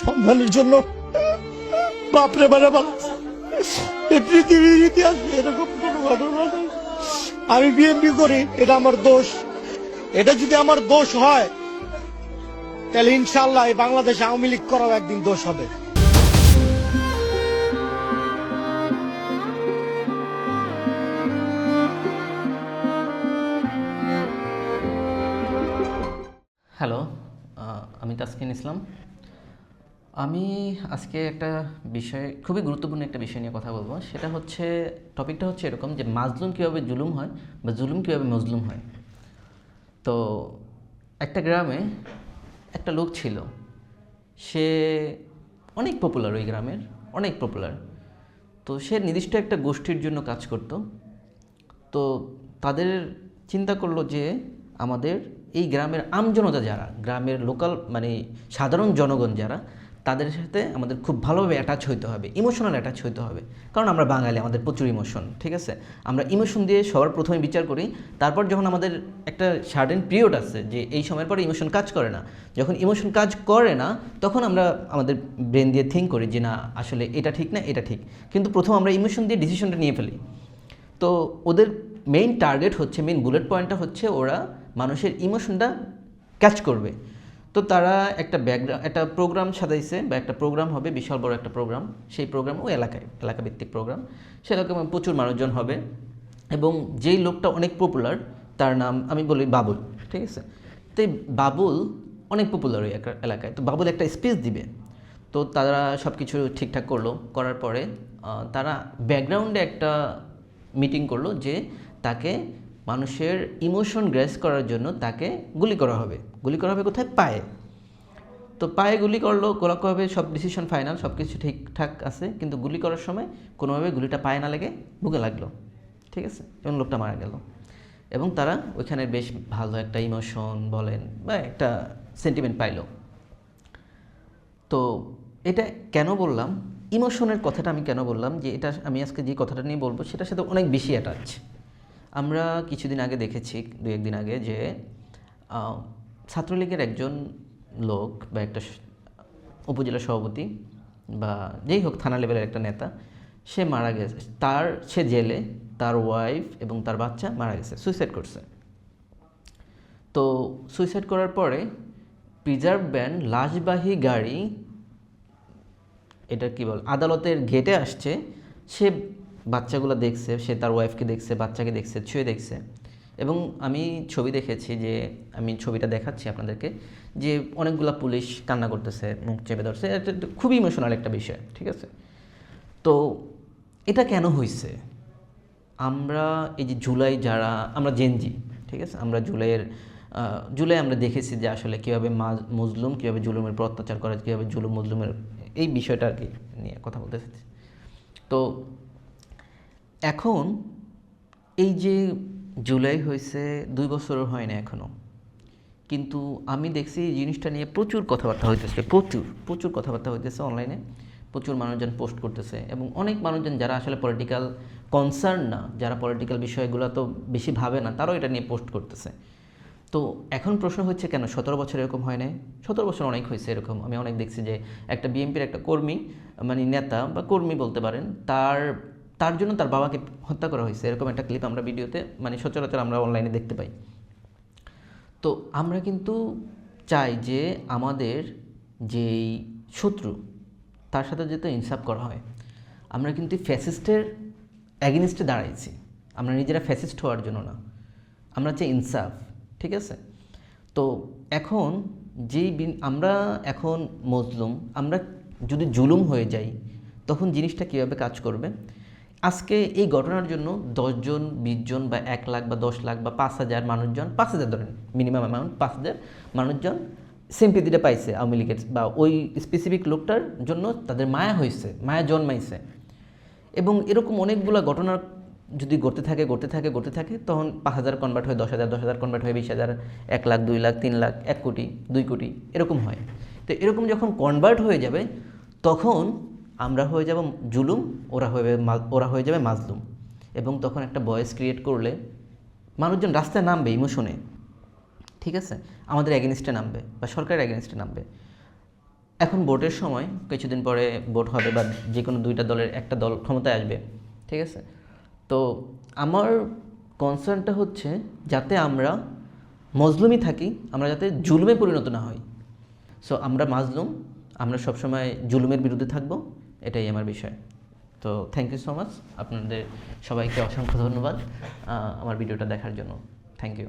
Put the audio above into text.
সন্তানের জন্য বাপরে বারে বানাচ্ছে। এই পৃথিবীর ইতিহাসে এরকম কোন ঘটনা নেই। আমি বিএনপি করি, এটা আমার দোষ। এটা যদি আমার দোষ হয় তাহলে ইনশাআল্লাহ এই বাংলাদেশে আওয়ামী লীগ করাও একদিন দোষ হবে। হ্যালো, আমি তাসকিন ইসলাম। আমি আজকে একটা খুবই গুরুত্বপূর্ণ একটা বিষয় নিয়ে কথা বলবো। সেটা হচ্ছে, টপিকটা হচ্ছে এরকম যে মাজলুম কীভাবে জুলুম হয় বা জুলুম কীভাবে মজলুম হয়। তো একটা গ্রামে একটা লোক ছিল, সে অনেক পপুলার, ওই গ্রামের অনেক পপুলার। তো সে নির্দিষ্ট একটা গোষ্ঠীর জন্য কাজ করত। তো তাদের চিন্তা করলো যে আমাদের এই গ্রামের আমজনতা যারা, গ্রামের লোকাল মানে সাধারণ জনগণ যারা, তাদের সাথে আমাদের খুব ভালোভাবে অ্যাটাচ হইতে হবে, ইমোশনাল অ্যাটাচ হইতে হবে। কারণ আমরা বাঙালি, আমাদের প্রচুর ইমোশন, ঠিক আছে? আমরা ইমোশন দিয়ে সবার প্রথমে বিচার করি। তারপর যখন আমাদের একটা সার্টেন পিরিয়ড আছে যে এই সময়ের পরে ইমোশন কাজ করে না, যখন ইমোশন কাজ করে না তখন আমরা আমাদের ব্রেন দিয়ে থিঙ্ক করি যে না, আসলে এটা ঠিক না, এটা ঠিক। কিন্তু প্রথম আমরা ইমোশন দিয়ে ডিসিশনটা নিয়ে ফেলি। তো ওদের মেইন টার্গেট হচ্ছে, মেইন বুলেট পয়েন্টটা হচ্ছে ওরা মানুষের ইমোশনটা ক্যাচ করবে। তো তারা একটা প্রোগ্রাম সাজাইছে, বা একটা প্রোগ্রাম হবে, বিশাল বড় একটা প্রোগ্রাম। সেই প্রোগ্রাম ওই এলাকাভিত্তিক প্রোগ্রাম। সে এলাকায় প্রচুর মানুষজন হবে, এবং যেই লোকটা অনেক পপুলার তার নাম আমি বলি বাবুল, ঠিক আছে? তো এই বাবুল অনেক পপুলার ওই এলাকায়। তো বাবুল একটা স্পিচ দিবে। তো তারা সব কিছু ঠিকঠাক করলো, করার পরে তারা ব্যাকগ্রাউন্ডে একটা মিটিং করলো যে তাকে মানুষের ইমোশন গ্রেস করার জন্য তাকে গুলি করা হবে। গুলি করা হবে কোথায়? পায়ে। তো পায়ে গুলি করলো, কোনোভাবে সব ডিসিশন ফাইনাল, সব কিছু ঠিকঠাক আছে, কিন্তু গুলি করার সময় কোনোভাবে গুলিটা পায়ে না লেগে বুকে লাগলো, ঠিক আছে? এবং লোকটা মারা গেল। এবং তারা ওইখানে বেশ ভালো একটা ইমোশন বলেন বা একটা সেন্টিমেন্ট পাইলো। তো এটা কেন বললাম, ইমোশনের কথাটা আমি কেন বললাম, যে এটা আমি আজকে যে কথাটা নিয়ে বলবো সেটার সাথে অনেক বেশি অ্যাটাচ। আমরা কিছুদিন আগে দেখেছি, দু একদিন আগে, যে ছাত্রলীগের একজন লোক বা একটা উপজেলা সভাপতি বা যেই হোক, থানা লেভেলের একটা নেতা, সে মারা গেছে। সে জেলে, তার ওয়াইফ এবং তার বাচ্চা মারা গেছে, সুইসাইড করছে। তো সুইসাইড করার পরে প্রিজার্ভ ব্যান্ড লাশবাহী গাড়ি, এটা কি বল, আদালতের গেটে আসছে। সে বাচ্চাগুলো দেখছে, সে তার ওয়াইফকে দেখছে, বাচ্চাকে দেখছে, ছুঁয়ে দেখছে। এবং আমি ছবি দেখেছি, যে আমি ছবিটা দেখাচ্ছি আপনাদেরকে, যে অনেকগুলো পুলিশ কান্না করতেছে, মুখ চেপে ধরছে। এটা খুবই ইমোশনাল একটা বিষয়, ঠিক আছে? তো এটা কেন হয়েছে? আমরা এই যে জুলাই, যারা আমরা জেনজি, ঠিক আছে, আমরা জুলাই আমরা দেখেছি যে আসলে কীভাবে মজলুম, কীভাবে জুলুমের উপর অত্যাচার করে, কীভাবে জুলুম মজলুমের এই বিষয়টা আর কি নিয়ে কথা বলতে চাচ্ছি। তো এখন এই যে জুলাই হয়েছে 2 বছরও হয় না এখনও, কিন্তু আমি দেখছি এই জিনিসটা নিয়ে প্রচুর কথাবার্তা হইতেছে, প্রচুর কথাবার্তা হইতেছে অনলাইনে। প্রচুর মানুষজন পোস্ট করতেছে, এবং অনেক মানুষজন যারা আসলে পলিটিক্যাল কনসার্ন না, যারা পলিটিক্যাল বিষয়গুলো তো বেশি ভাবে না, তারাও এটা নিয়ে পোস্ট করতেছে। তো এখন প্রশ্ন হচ্ছে, কেন 17 বছর এরকম হয় নাই? 17 বছর অনেক হয়েছে এরকম। আমি অনেক দেখছি যে একটা বিএনপির একটা কর্মী, মানে নেতা বা কর্মী বলতে পারেন, তার জন্য তার বাবাকে হত্যা করা হয়েছে, এরকম একটা ক্লিপ আমরা ভিডিওতে, মানে সচরাচর আমরা অনলাইনে দেখতে পাই। তো আমরা কিন্তু চাই যে আমাদের যেই শত্রু, তার সাথে যাতে ইনসাফ করা হয়। আমরা কিন্তু ফ্যাসিস্টের অ্যাগেনিস্টে দাঁড়াইছি, আমরা নিজেরা ফ্যাসিস্ট হওয়ার জন্য না, আমরা চাই ইনসাফ, ঠিক আছে? তো এখন আমরা এখন মজলুম, আমরা যদি জুলুম হয়ে যাই, তখন জিনিসটা কীভাবে কাজ করবে? আজকে এই ঘটনার জন্য 10 জন, 20 জন বা 1 লাখ বা 10 লাখ বা 5,000 মানুষজন, 5,000 ধরেন মিনিমাম অ্যামাউন্ট, 5,000 মানুষজন সিম্পিতিটা পাইছে আওয়ামী লীগের, বা ওই স্পেসিফিক লোকটার জন্য তাদের মায়া হয়েছে, মায়া জন্মাইছে। এবং এরকম অনেকগুলো ঘটনা যদি ঘটতে থাকে, তখন 5,000 কনভার্ট হয় 10,000, 10,000 কনভার্ট হয় 20,000, 1 লাখ, 2 লাখ, 3 লাখ, 1 কোটি, 2 কোটি, এরকম হয়। তো এরকম যখন কনভার্ট হয়ে যাবে, তখন আমরা হয়ে যাব জুলুম, ওরা হয়ে যাবে মাজলুম। এবং তখন একটা ভয়েস ক্রিয়েট করলে মানুষজন রাস্তায় নামবে ইমোশনে, ঠিক আছে? আমাদের এগেনিস্টে নামবে বা সরকারের এগেনিস্টে নামবে। এখন ভোটের সময় কিছুদিন পরে ভোট হবে বা যে কোনো দুইটা দলের একটা দল ক্ষমতায় আসবে, ঠিক আছে? তো আমার কনসার্নটা হচ্ছে যাতে আমরা মজলুমই থাকি, আমরা যাতে জুলুমে পরিণত না হই। সো আমরা মাজলুম, আমরা সবসময় জুলুমের বিরুদ্ধে থাকবো, এটাই আমার বিষয়। তো থ্যাংক ইউ সো মাচ, আপনাদের সবাইকে অসংখ্য ধন্যবাদ আমার ভিডিওটা দেখার জন্য। Thank you.